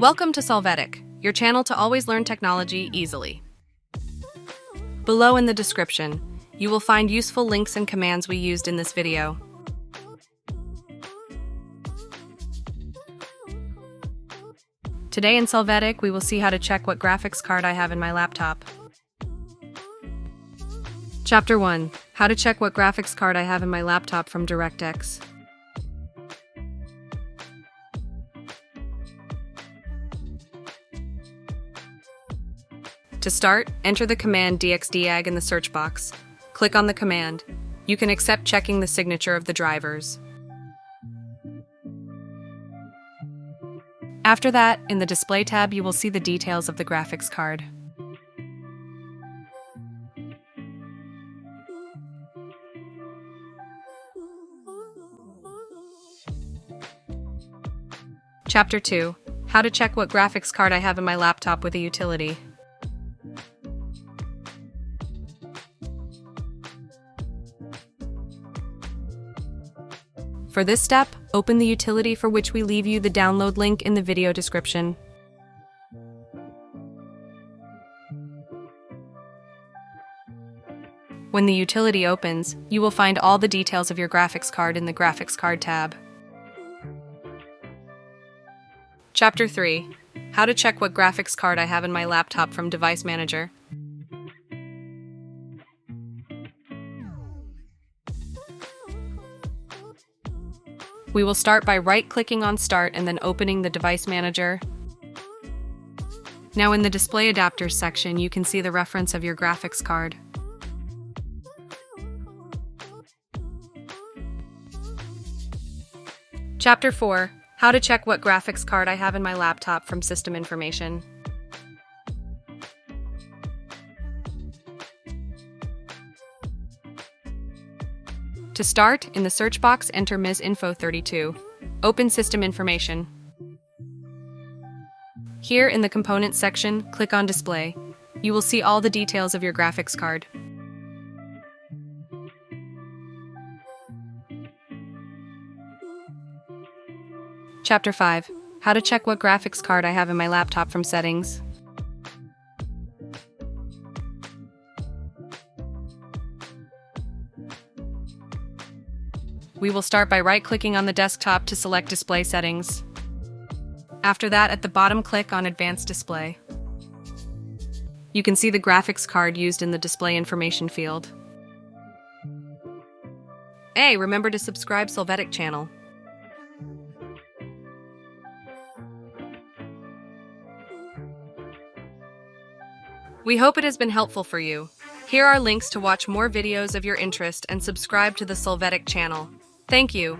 Welcome to Solvetic, your channel to always learn technology easily. Below in the description, you will find useful links and commands we used in this video. Today in Solvetic, we will see how to check what graphics card I have in my laptop. Chapter 1. How to check what graphics card I have in my laptop from Directx. To start, enter the command xdiag in the search box. Click on the command. You can accept checking the signature of the drivers. After that, in the Display tab, you will see the details of the graphics card. Chapter 2. How to check what graphics card I have in my laptop with a utility. For this step, open the utility for which we leave you the download link in the video description. When the utility opens, you will find all the details of your graphics card in the Graphics Card tab. Chapter 3. How to check what graphics card I have in my laptop from Device Manager. We will start by right-clicking on Start and then opening the Device Manager. Now in the Display Adapters section, you can see the reference of your graphics card. Chapter 4. How to check what graphics card I have in my laptop from System Information. To start, in the search box, enter Ms. Info 32. Open System Information. Here, in the Components section, click on Display. You will see all the details of your graphics card. Chapter 5. How to check what graphics card I have in my laptop from Settings. We will start by right-clicking on the desktop to select Display Settings. After that, at the bottom, click on Advanced Display. You can see the graphics card used in the Display Information field. Hey, remember to subscribe Solvetic channel. We hope it has been helpful for you. Here are links to watch more videos of your interest and subscribe to the Solvetic channel. Thank you.